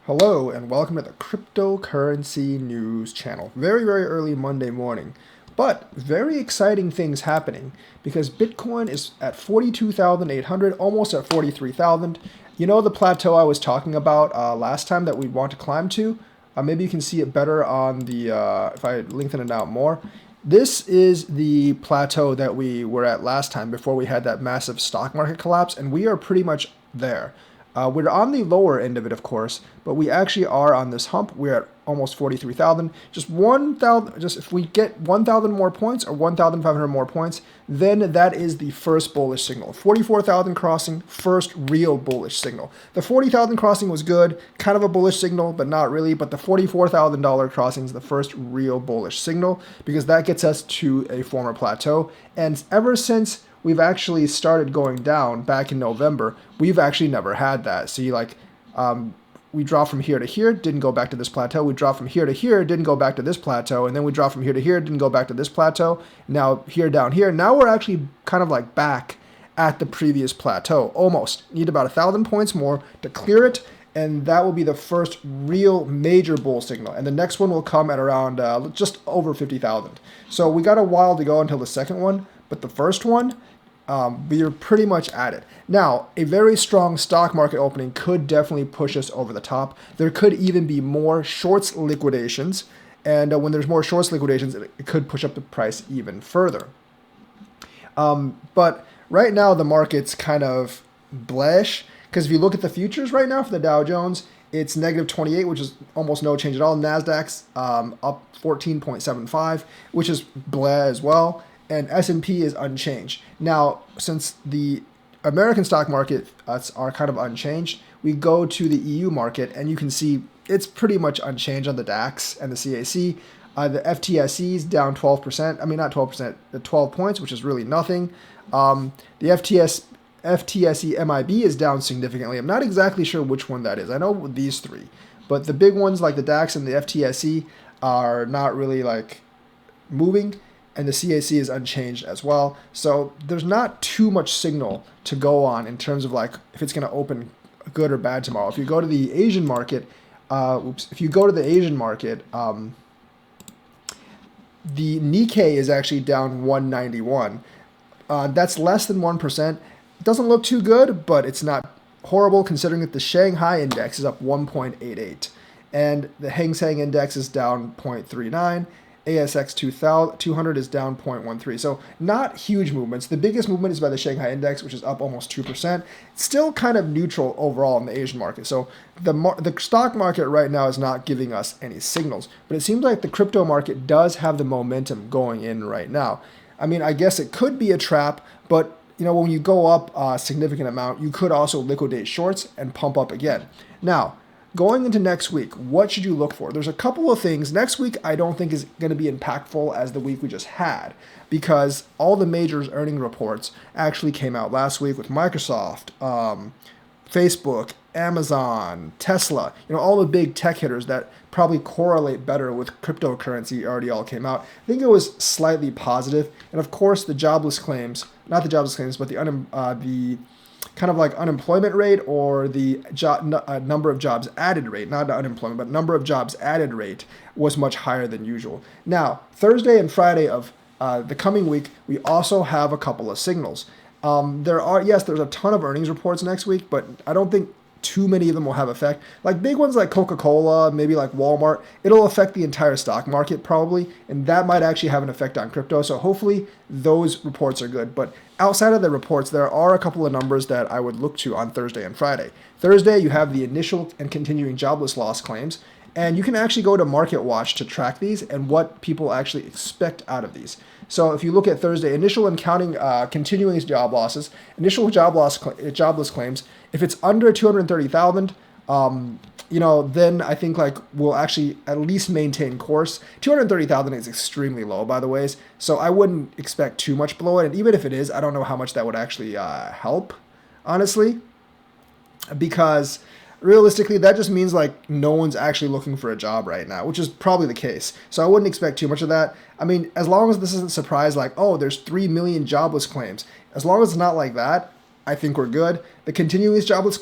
Hello and welcome to the Cryptocurrency News channel. Very early Monday morning, but very exciting things happening because Bitcoin is at 42,800, almost at 43,000. You know the plateau I was talking about last time that we want to climb to? Maybe you can see it better on the, if I lengthen it out more. This is the plateau that we were at last time before we had that massive stock market collapse, and we are pretty much there. We're on the lower end of it, of course, but we actually are on this hump. We're at almost 43,000. Just 1,000. Just if we get 1,000 more points or 1,500 more points, then that is the first bullish signal. 44,000 crossing, first real bullish signal. The 40,000 crossing was good, kind of a bullish signal, but not really. But the $44,000 crossing is the first real bullish signal because that gets us to a former plateau. And ever since we've actually started going down back in November, we've actually never had that. See, we dropped from here to here, didn't go back to this plateau. We dropped from here to here, didn't go back to this plateau. And then we dropped from here to here, didn't go back to this plateau. Now here, down here. Now we're actually kind of like back at the previous plateau, almost. Need about 1,000 points more to clear it. And that will be the first real major bull signal. And the next one will come at around just over 50,000. So we got a while to go until the second one. But the first one, we are pretty much at it. Now, a very strong stock market opening could definitely push us over the top. There could even be more shorts liquidations. And when there's more shorts liquidations, it could push up the price even further. But right now, the market's kind of bearish. Because if you look at the futures right now for the Dow Jones, it's negative 28, which is almost no change at all. NASDAQ's up 14.75, which is blah as well. And S&P is unchanged. Now, since the American stock market are kind of unchanged, we go to the EU market, and you can see it's pretty much unchanged on the DAX and the CAC. The FTSE is down 12%. I mean, not 12%, 12 points, which is really nothing. The FTSE MIB is down significantly. I'm not exactly sure which one that is. I know these three. But the big ones like the DAX and the FTSE are not really moving. And the CAC is unchanged as well. So there's not too much signal to go on in terms of if it's going to open good or bad tomorrow. If you go to the Asian market, the Nikkei is actually down 191. That's less than 1%. It doesn't look too good, but it's not horrible considering that the Shanghai index is up 1.88. And the Hang Seng index is down 0.39. ASX 200 is down 0.13. So not huge movements. The biggest movement is by the Shanghai index, which is up almost 2%. It's still kind of neutral overall in the Asian market. So the stock market right now is not giving us any signals. But it seems like the crypto market does have the momentum going in right now. I mean, I guess it could be a trap, but when you go up a significant amount, you could also liquidate shorts and pump up again. Now, going into next week, what should you look for? There's a couple of things. Next week, I don't think is going to be impactful as the week we just had because all the majors' earning reports actually came out last week with Microsoft, Facebook, Amazon, Tesla, all the big tech hitters that probably correlate better with cryptocurrency already all came out. I think it was slightly positive. And of course, the jobless claims, not the jobless claims, but the kind of unemployment rate or the number of jobs added rate, not unemployment, but number of jobs added rate was much higher than usual. Now, Thursday and Friday of the coming week, we also have a couple of signals. There's a ton of earnings reports next week, but I don't think too many of them will have effect. Big ones like Coca-Cola, maybe like Walmart, it'll affect the entire stock market probably, and that might actually have an effect on crypto. So hopefully those reports are good. But outside of the reports, there are a couple of numbers that I would look to on Thursday and Friday. Thursday, you have the initial and continuing jobless loss claims, and you can actually go to MarketWatch to track these and what people actually expect out of these. So if you look at Thursday, initial and continuing job losses, initial jobless claims, if it's under 230,000, then I think we'll actually at least maintain course. 230,000 is extremely low, by the way. So I wouldn't expect too much below it. And even if it is, I don't know how much that would actually help, honestly, because realistically, that just means no one's actually looking for a job right now, which is probably the case. So I wouldn't expect too much of that. I mean, as long as this isn't a surprise there's 3 million jobless claims. As long as it's not like that, I think we're good. The continuing jobless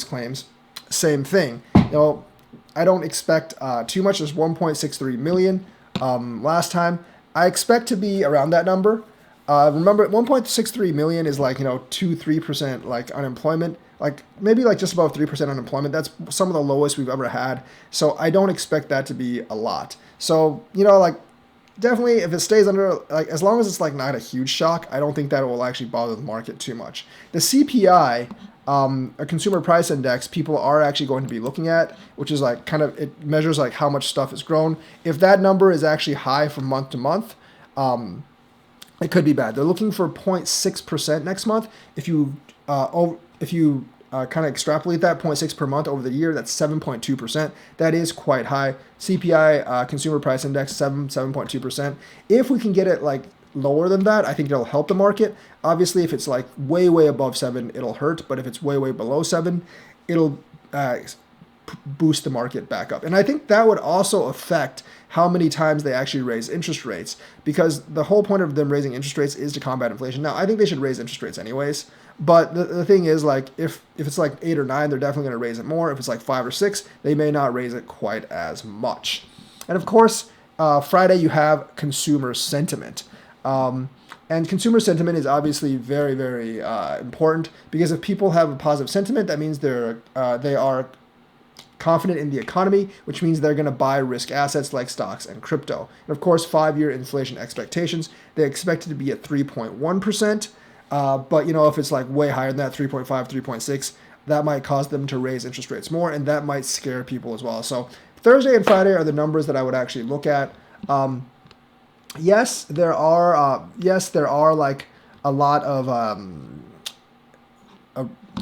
claims, same thing. I don't expect too much. There's 1.63 million last time. I expect to be around that number. Remember, 1.63 million is like 2-3% like unemployment, like maybe like just above 3% unemployment. That's some of the lowest we've ever had. So I don't expect that to be a lot. So like definitely if it stays under, like as long as it's like not a huge shock, I don't think that it will actually bother the market too much. The CPI, a consumer price index, people are actually going to be looking at, which is like kind of, it measures like how much stuff has grown. If that number is actually high from month to month, it could be bad. They're looking for 0.6% next month. If you kind of extrapolate that 0.6 per month over the year, that's 7.2%. That is quite high. CPI, consumer price index, 7.2%. If we can get it like lower than that, I think it'll help the market. Obviously, if it's like way, way above 7, it'll hurt. But if it's way, way below 7, it'll boost the market back up. And I think that would also affect how many times they actually raise interest rates, because the whole point of them raising interest rates is to combat inflation. Now, I think they should raise interest rates anyways, but the thing is, like, if it's like 8 or 9, they're definitely going to raise it more. If it's like 5 or 6, they may not raise it quite as much. And of course, Friday you have consumer sentiment. And consumer sentiment is obviously very, very important, because if people have a positive sentiment, that means they are confident in the economy, which means they're going to buy risk assets like stocks and crypto. And of course, 5-year inflation expectations, they expect it to be at 3.1%. But if it's like way higher than that, 3.5, 3.6, that might cause them to raise interest rates more, and that might scare people as well. So Thursday and Friday are the numbers that I would actually look at. Yes, there are like a lot of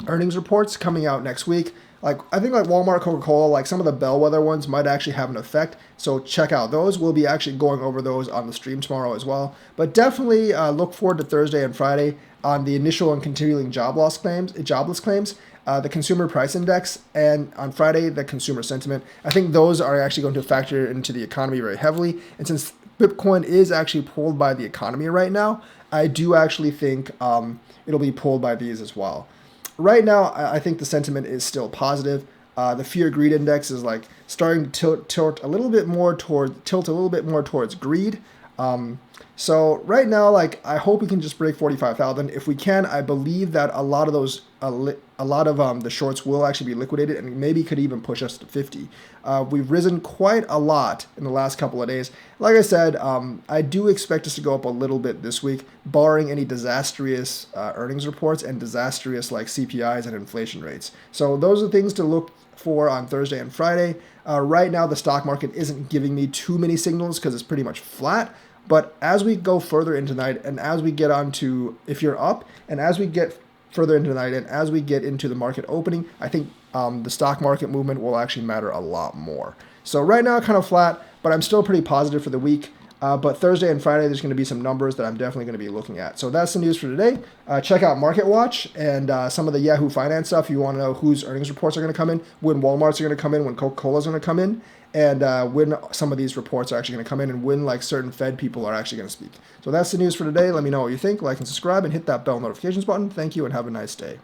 earnings reports coming out next week. Like, I think like Walmart, Coca-Cola, like some of the bellwether ones might actually have an effect. So check out those. We'll be actually going over those on the stream tomorrow as well. But definitely look forward to Thursday and Friday on the initial and continuing jobless claims, the consumer price index, and on Friday, the consumer sentiment. I think those are actually going to factor into the economy very heavily. And since Bitcoin is actually pulled by the economy right now, I do actually think it'll be pulled by these as well. Right now, I think the sentiment is still positive. The fear greed index is like starting to tilt a little bit more towards greed. So right now, like, I hope we can just break 45,000. If we can, I believe that a lot of the shorts will actually be liquidated, and maybe could even push us to 50. We've risen quite a lot in the last couple of days. Like I said, I do expect us to go up a little bit this week, barring any disastrous earnings reports and disastrous like CPIs and inflation rates. So those are things to look for on Thursday and Friday. Right now, the stock market isn't giving me too many signals because it's pretty much flat. But as we go further into the night, and as we get onto, if you're up, and as we get further into the night, and as we get into the market opening, I think the stock market movement will actually matter a lot more. So right now, kind of flat, but I'm still pretty positive for the week. But Thursday and Friday, there's going to be some numbers that I'm definitely going to be looking at. So that's the news for today. Check out Market Watch and some of the Yahoo Finance stuff. You want to know whose earnings reports are going to come in, when Walmart's are going to come in, when Coca-Cola's going to come in, and when some of these reports are actually going to come in, and when like certain Fed people are actually going to speak. So that's the news for today. Let me know what you think. Like and subscribe, and hit that bell notifications button. Thank you, and have a nice day.